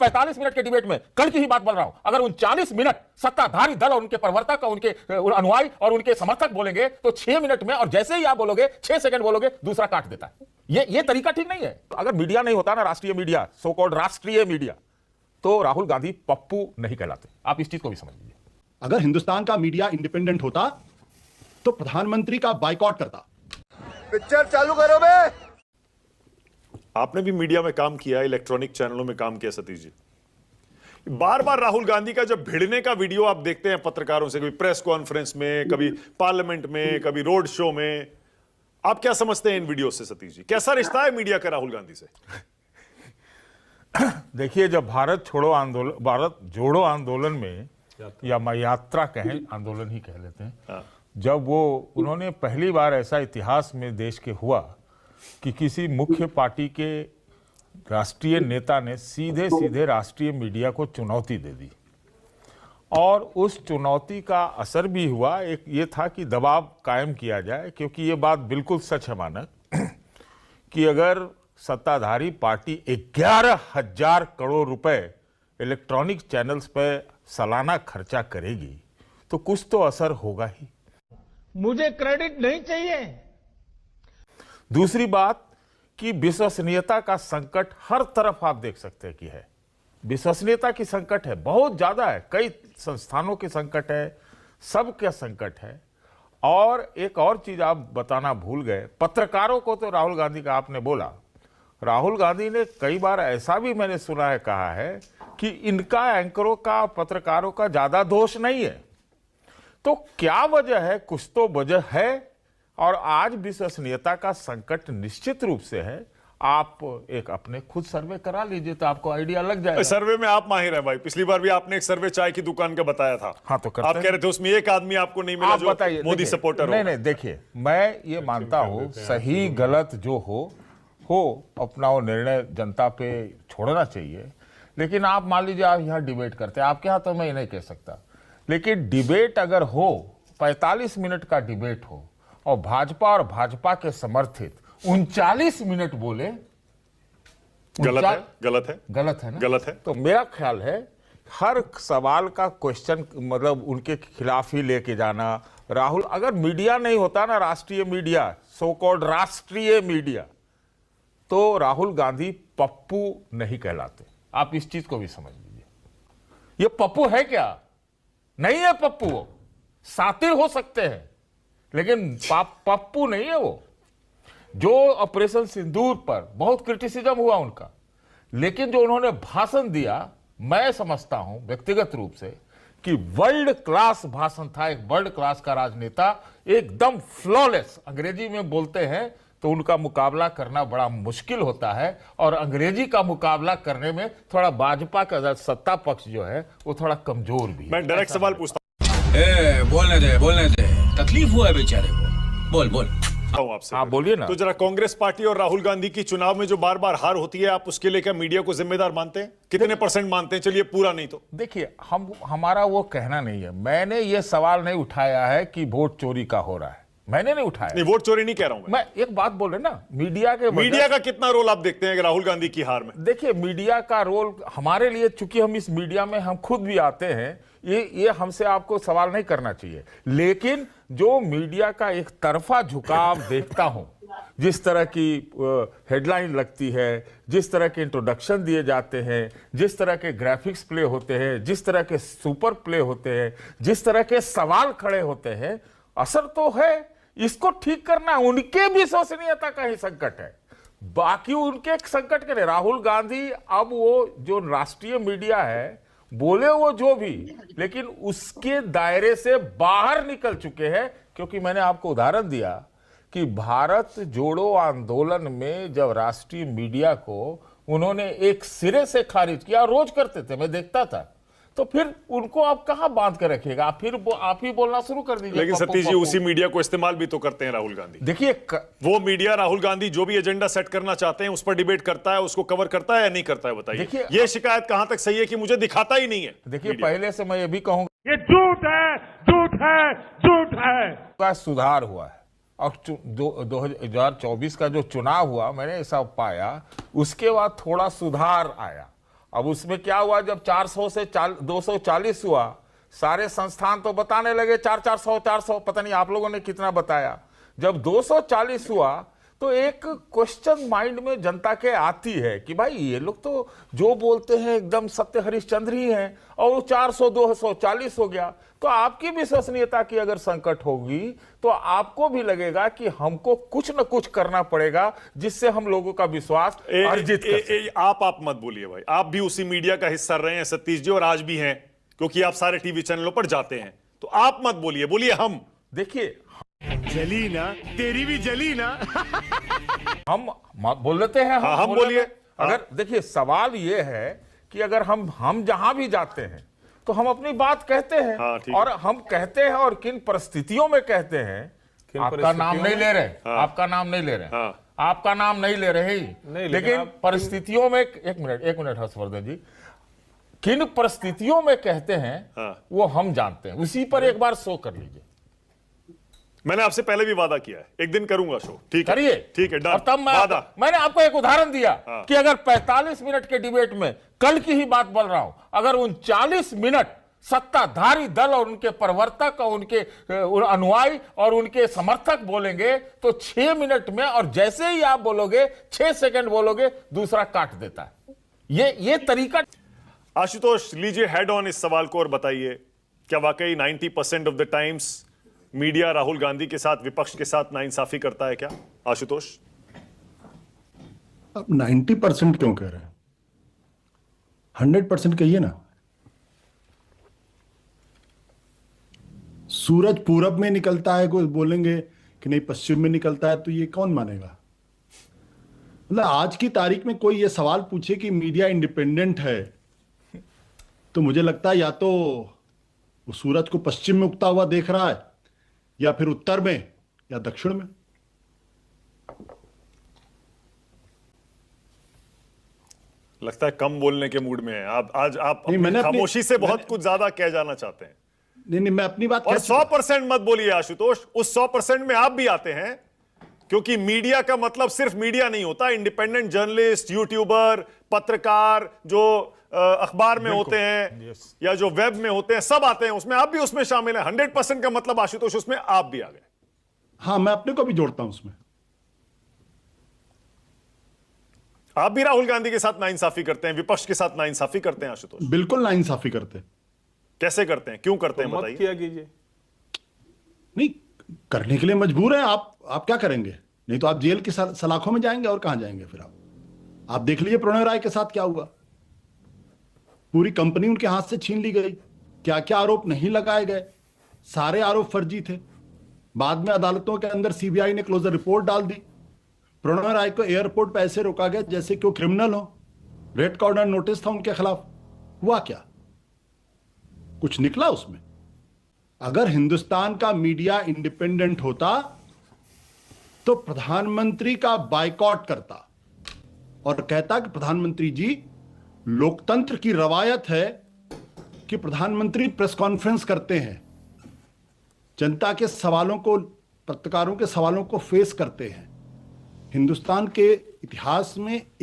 45 minute के debate में कल की ही बात बोल रहा हूं, अगर 39 मिनट सत्ताधारी दल और उनके प्रवर्तक और उनके अनुयायी और उनके समर्थक बोलेंगे तो 6 मिनट में, और जैसे ही आप बोलोगे 6 सेकंड बोलोगे, दूसरा काट देता है। ये तरीका ठीक नहीं है। अगर मीडिया नहीं होता ना, राष्ट्रीय मीडिया, सो कॉल्ड राष्ट्रीय मीडिया, तो राहुल गांधी पप्पू नहीं कहलाते। आप इस चीज को भी समझ लीजिए। अगर हिंदुस्तान का मीडिया इंडिपेंडेंट होता तो प्रधानमंत्री का बाइकआउट करता। पिक्चर चालू करो बे। आपने भी मीडिया में काम किया, इलेक्ट्रॉनिक चैनलों में काम किया सतीश जी। बार बार राहुल गांधी का जब भिड़ने का वीडियो आप देखते हैं पत्रकारों से, कभी प्रेस कॉन्फ्रेंस में, कभी पार्लियामेंट में, कभी रोड शो में, आप क्या समझते हैं इन वीडियो से सतीश जी? कैसा रिश्ता है मीडिया का राहुल गांधी से? देखिए, जब भारत जोड़ो आंदोलन में, या यात्रा कहें, आंदोलन ही कह लेते हैं, जब उन्होंने पहली बार ऐसा इतिहास में देश के हुआ कि किसी मुख्य पार्टी के राष्ट्रीय नेता ने सीधे सीधे राष्ट्रीय मीडिया को चुनौती दे दी, और उस चुनौती का असर भी हुआ। एक ये था कि दबाव कायम किया जाए, क्योंकि ये बात बिल्कुल सच है मानक कि अगर सत्ताधारी पार्टी 11,000 करोड़ रुपए इलेक्ट्रॉनिक चैनल्स पर सालाना खर्चा करेगी तो कुछ तो असर होगा ही। मुझे क्रेडिट नहीं चाहिए। दूसरी बात कि विश्वसनीयता का संकट हर तरफ आप देख सकते हैं कि है। विश्वसनीयता की संकट है, बहुत ज्यादा है, कई संस्थानों के संकट है, सबका संकट है। और एक और चीज आप बताना भूल गए, पत्रकारों को तो राहुल गांधी का आपने बोला, राहुल गांधी ने कई बार ऐसा भी मैंने सुना है, कहा है कि इनका एंकरों का, पत्रकारों का ज्यादा दोष नहीं है। तो क्या वजह है? कुछ तो वजह है, और आज विश्वसनीयता का संकट निश्चित रूप से है। आप एक अपने खुद सर्वे करा लीजिए तो आपको आइडिया लग जाएगा। सर्वे में आप माहिर हैं भाई, पिछली बार भी आपने एक सर्वे चाय की दुकान का बताया था। हाँ, तो आप कह रहे थे उसमें एक आदमी आपको नहीं मिला जो मोदी सपोर्टर हो। नहीं, देखिए, मैं ये मानता हूं सही गलत जो हो अपना वो निर्णय जनता पे छोड़ना चाहिए। लेकिन आप मान लीजिए आप यहाँ डिबेट करते हैं, आपके यहाँ तो मैं ये नहीं कह सकता, लेकिन डिबेट अगर हो, 45 मिनट का डिबेट हो और भाजपा और भाजपा के समर्थित 39 मिनट बोले, गलत है ना? गलत है। तो मेरा ख्याल है हर सवाल का क्वेश्चन मतलब उनके खिलाफ ही लेके जाना। राहुल, अगर मीडिया नहीं होता ना, राष्ट्रीय मीडिया, सो कॉल्ड राष्ट्रीय मीडिया, तो राहुल गांधी पप्पू नहीं कहलाते। आप इस चीज को भी समझ लीजिए। ये पप्पू है क्या? नहीं है पप्पू। वो सातिर हो सकते हैं, लेकिन पप्पू नहीं है वो। जो ऑपरेशन सिंदूर पर बहुत क्रिटिसिज्म हुआ उनका, लेकिन जो उन्होंने भाषण दिया, मैं समझता हूं व्यक्तिगत रूप से कि वर्ल्ड क्लास भाषण था। एक वर्ल्ड क्लास का राजनेता, एकदम फ्लॉलेस, अंग्रेजी में बोलते हैं तो उनका मुकाबला करना बड़ा मुश्किल होता है, और अंग्रेजी का मुकाबला करने में थोड़ा भाजपा का सत्ता पक्ष जो है वो थोड़ा कमजोर भी है। मैं डायरेक्ट सवाल पूछता हूं। बोलने दे, तकलीफ हुआ है बेचारे को। बोल आपसे। आप बोलिए ना। तो जरा कांग्रेस पार्टी और राहुल गांधी की चुनाव में जो बार बार हार होती है, आप उसके लिए क्या मीडिया को जिम्मेदार मानते हैं? कितने % मानते हैं? चलिए पूरा नहीं तो। देखिए, हमारा वो कहना नहीं है। मैंने ये सवाल नहीं उठाया है कि वोट चोरी का हो रहा है, मैंने नहीं उठाया। नहीं, वोट चोरी नहीं कह रहा हूं मैं एक बात बोल रहे ना, मीडिया का कितना रोल आप देखते हैं राहुल गांधी की हार में? देखिए, मीडिया का रोल हमारे लिए, चूंकि हम इस मीडिया में हम खुद भी आते हैं, ये हमसे आपको सवाल नहीं करना चाहिए। लेकिन जो मीडिया का एक तरफा झुकाव देखता हूं, जिस तरह की हेडलाइन लगती है, जिस तरह के इंट्रोडक्शन दिए जाते हैं, जिस तरह के ग्राफिक्स प्ले होते हैं, जिस तरह के सुपर प्ले होते हैं, जिस तरह के सवाल खड़े होते हैं, असर तो है। इसको ठीक करना उनके विश्वसनीयता का ही संकट है, बाकी उनके संकट के नहीं। राहुल गांधी अब वो जो राष्ट्रीय मीडिया है, बोले वो जो भी, लेकिन उसके दायरे से बाहर निकल चुके हैं। क्योंकि मैंने आपको उदाहरण दिया कि भारत जोड़ो आंदोलन में जब राष्ट्रीय मीडिया को उन्होंने एक सिरे से खारिज किया, रोज करते थे, मैं देखता था, तो फिर उनको आप कहां बांध कर रखिएगा? आप ही बोलना शुरू कर दीजिए। लेकिन सतीश जी, उसी मीडिया को इस्तेमाल भी तो करते हैं राहुल गांधी। देखिए, वो मीडिया राहुल गांधी जो भी एजेंडा सेट करना चाहते हैं उस पर डिबेट करता है, उसको कवर करता है या नहीं करता है? बताइए। ये शिकायत कहां तक सही है कि मुझे दिखाता ही नहीं है? देखिए, पहले से मैं ये भी कहूंगा, ये झूठ है, झूठ है, झूठ है। सुधार हुआ है, और 2024 का जो चुनाव हुआ, मैंने ऐसा पाया, उसके बाद थोड़ा सुधार आया। अब उसमें क्या हुआ, जब 400 से 240 हुआ, सारे संस्थान तो बताने लगे 400 पता नहीं आप लोगों ने कितना बताया। जब 240 हुआ तो एक क्वेश्चन माइंड में जनता के आती है कि भाई ये लोग तो जो बोलते हैं एकदम सत्य हरिश्चंद्र ही हैं, और वो 400 240 हो गया। तो आपकी विश्वसनीयता की अगर संकट होगी तो आपको भी लगेगा कि हमको कुछ न कुछ करना पड़ेगा जिससे हम लोगों का विश्वास अर्जित कर सकें। आप मत बोलिए भाई, आप भी उसी मीडिया का हिस्सा रहे हैं सतीश जी, और आज भी हैं, क्योंकि आप सारे टीवी चैनलों पर जाते हैं। तो आप मत बोलिए, बोलिए हम। देखिए जली ना, तेरी भी जली ना। हम बोल लेते हैं, हम बोल बोलिए। लेते हैं। अगर देखिए सवाल ये है कि अगर हम जहां भी जाते हैं तो हम अपनी बात कहते हैं, हाँ, ठीक और हम कहते हैं और किन परिस्थितियों में कहते हैं। आपका नाम नहीं ले रहे, आपका नाम नहीं ले रहे, आपका नाम नहीं ले रहे ही, लेकिन परिस्थितियों में, एक मिनट हर्षवर्धन जी, किन परिस्थितियों में कहते हैं वो हम जानते हैं। उसी पर एक बार शो कर लीजिए। मैंने आपसे पहले भी वादा किया है, एक दिन करूंगा शो, ठीक है, करिए, ठीक है, डन। और तब मैंने आपको एक उदाहरण दिया कि अगर 45 मिनट के डिबेट में, कल की ही बात बोल रहा हूं, अगर 39 मिनट सत्ताधारी दल और उनके प्रवर्तक और उनके अनुयायी और उनके समर्थक बोलेंगे तो 6 मिनट में, और जैसे ही आप बोलोगे 6 सेकंड बोलोगे, दूसरा काट देता है। ये तरीका। आशुतोष, लीजिए हेड ऑन इस सवाल को और बताइए, क्या वाकई 90% of the times media Rahul Gandhi के साथ, विपक्ष के साथ नाइंसाफी करता है क्या? आशुतोष, अब 90% क्यों कह रहे हैं? 100% कहिए ना। सूरज पूरब में निकलता है, कोई बोलेंगे कि नहीं पश्चिम में निकलता है, तो ये कौन मानेगा? मतलब आज की तारीख में कोई ये सवाल पूछे कि मीडिया इंडिपेंडेंट है, तो मुझे लगता है या तो वो सूरज को पश्चिम में उगता हुआ देख रहा है, या फिर उत्तर में, या दक्षिण में। लगता है कम बोलने के मूड में है आप आज। आप नहीं, अपनी खामोशी से बहुत कुछ ज्यादा कह जाना चाहते हैं। नहीं, मैं अपनी बात और कह चुका। 100% मत बोलिए आशुतोष, उस 100% में आप भी आते हैं, क्योंकि मीडिया का मतलब सिर्फ मीडिया नहीं होता। इंडिपेंडेंट जर्नलिस्ट, यूट्यूबर, पत्रकार जो अखबार में होते हैं या जो वेब में होते हैं, सब आते हैं उसमें, आप भी उसमें शामिल हैं। 100% का मतलब आशुतोष, उसमें आप भी आ गए। हाँ, मैं अपने को भी जोड़ता हूं उसमें। आप भी राहुल गांधी के साथ नाइंसाफी करते हैं, विपक्ष के साथ नाइंसाफी करते हैं आशुतोष? बिल्कुल नाइंसाफी करते। कैसे करते हैं, क्यों करते हैं, मत बताइए। किया कीजिए। नहीं, करने के लिए मजबूर हैं आप क्या करेंगे? नहीं तो आप जेल की सलाखों में जाएंगे, और कहां जाएंगे फिर आप देख लीजिए प्रणय राय के साथ क्या हुआ। पूरी कंपनी उनके हाथ से छीन ली गई, क्या क्या आरोप नहीं लगाए गए, सारे आरोप फर्जी थे। बाद में अदालतों के अंदर सीबीआई ने क्लोजर रिपोर्ट डाल दी। प्रणय राय को एयरपोर्ट पे ऐसे रोका गया जैसे कि वो क्रिमिनल हो। रेड कॉर्नर नोटिस था उनके खिलाफ। हुआ क्या? कुछ निकला उसमें? अगर हिंदुस्तान का मीडिया इंडिपेंडेंट होता तो प्रधानमंत्री का बायकॉट करता और कहता कि प्रधानमंत्री जी, लोकतंत्र की रवायत है कि प्रधानमंत्री प्रेस कॉन्फ्रेंस करते हैं, जनता के सवालों को, पत्रकारों के सवालों को फेस करते हैं। हिंदुस्तान के इतिहास में